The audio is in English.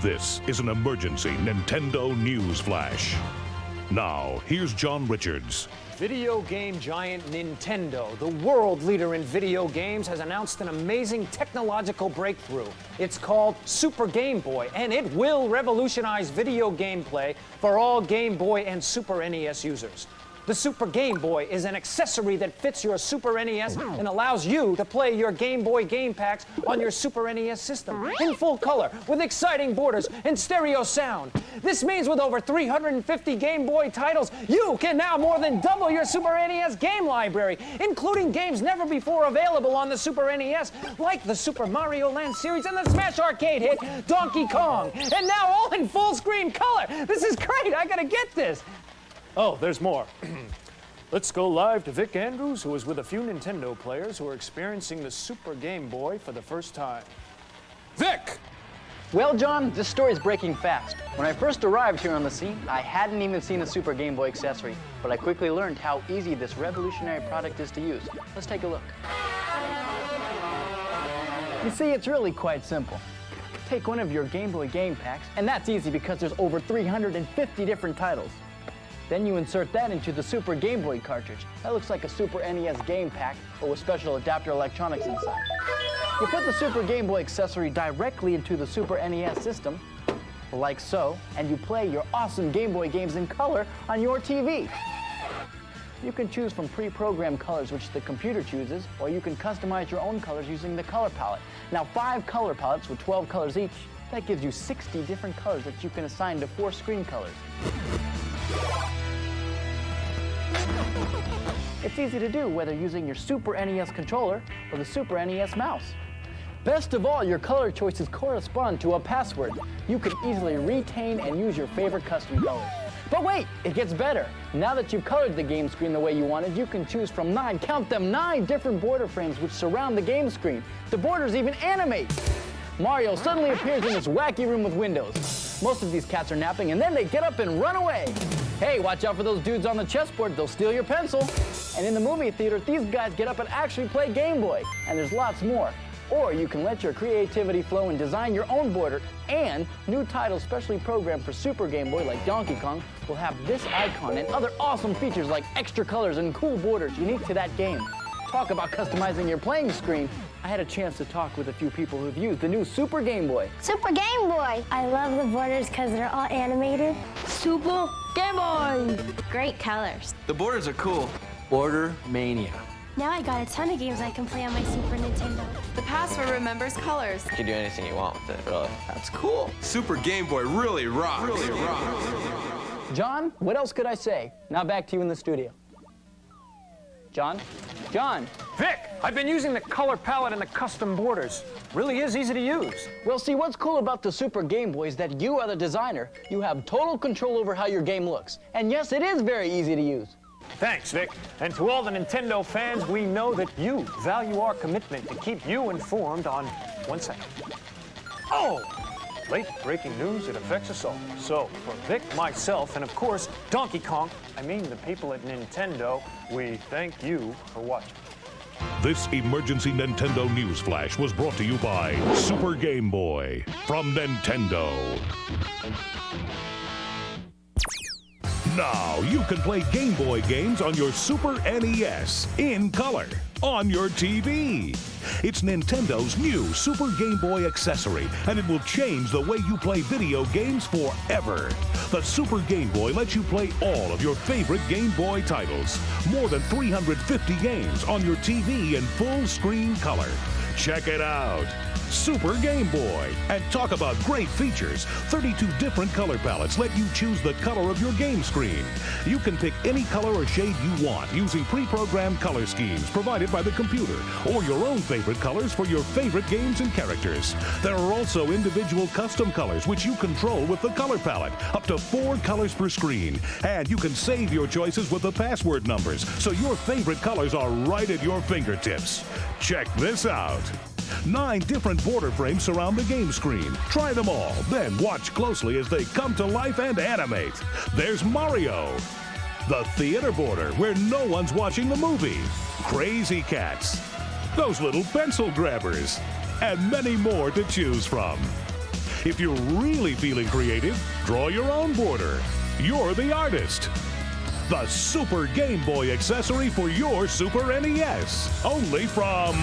This is an emergency Nintendo news flash. Now, here's John Richards. Video game giant Nintendo, the world leader in video games, has announced an amazing technological breakthrough. It's called Super Game Boy, and it will revolutionize video gameplay for all Game Boy and Super NES users. The Super Game Boy is an accessory that fits your Super NES and allows you to play your Game Boy game packs on your Super NES system in full color with exciting borders and stereo sound. This means with over 350 Game Boy titles, you can now more than double your Super NES game library, including games never before available on the Super NES, like the Super Mario Land series and the Smash Arcade hit Donkey Kong. And now all in full screen color. This is great. I gotta get this. Oh, there's more. Let's go live to Vic Andrews, who is with a few Nintendo players who are experiencing the Super Game Boy for the first time. Vic! Well, John, this story is breaking fast. When I first arrived here on the scene, I hadn't even seen a Super Game Boy accessory, but I quickly learned how easy this revolutionary product is to use. Let's take a look. You see, it's really quite simple. Take one of your Game Boy game packs, and that's easy because there's over 350 different titles. Then you insert that into the Super Game Boy cartridge. That looks like a Super NES game pack, but with special adapter electronics inside. You put the Super Game Boy accessory directly into the Super NES system, like so, and you play your awesome Game Boy games in color on your TV. You can choose from pre-programmed colors which the computer chooses, or you can customize your own colors using the color palette. Now, 5 color palettes with 12 colors each, that gives you 60 different colors that you can assign to 4 screen colors. It's easy to do whether using your Super NES controller or the Super NES mouse. Best of all, your color choices correspond to a password. You can easily retain and use your favorite custom colors. But wait, it gets better. Now that you've colored the game screen the way you wanted, you can choose from 9, count them, 9 different border frames which surround the game screen. The borders even animate. Mario suddenly appears in this wacky room with windows. Most of these cats are napping and then they get up and run away. Hey, watch out for those dudes on the chessboard, they'll steal your pencil. And in the movie theater, these guys get up and actually play Game Boy. And there's lots more. Or you can let your creativity flow and design your own border. And new titles specially programmed for Super Game Boy, like Donkey Kong, will have this icon and other awesome features like extra colors and cool borders unique to that game. Talk about customizing your playing screen. I had a chance to talk with a few people who've used the new Super Game Boy. Super Game Boy! I love the borders because they're all animated. Super Game Boy! Great colors. The borders are cool. Border Mania. Now I got a ton of games I can play on my Super Nintendo. The password remembers colors. You can do anything you want with it, really. That's cool. Super Game Boy really rocks. Really rocks. John, what else could I say? Now back to you in the studio. John? John? Vic, I've been using the color palette and the custom borders. Really is easy to use. Well, see, what's cool about the Super Game Boy is that you are the designer. You have total control over how your game looks. And yes, it is very easy to use. Thanks, Vic. And to all the Nintendo fans, we know that you value our commitment to keep you informed on 1 second. Oh! Late breaking news, it affects us all. So, for Vic, myself, and of course, Donkey Kong, I mean the people at Nintendo, we thank you for watching. This emergency Nintendo news flash was brought to you by Super Game Boy from Nintendo. Now you can play Game Boy games on your Super NES in color on your TV. It's Nintendo's new Super Game Boy accessory, and it will change the way you play video games forever. The Super Game Boy lets you play all of your favorite Game Boy titles. More than 350 games on your TV in full screen color. Check it out. Super Game Boy. And talk about great features. 32 different color palettes let you choose the color of your game screen. You can pick any color or shade you want using pre-programmed color schemes provided by the computer, or your own favorite colors for your favorite games and characters. There are also individual custom colors which you control with the color palette, up to 4 colors per screen. And you can save your choices with the password numbers, so your favorite colors are right at your fingertips. Check this out. 9 different border frames surround the game screen. Try them all, then watch closely as they come to life and animate. There's Mario, the theater border where no one's watching the movie, Crazy Cats, those little pencil grabbers, and many more to choose from. If you're really feeling creative, draw your own border. You're the artist. The Super Game Boy accessory for your Super NES. Only from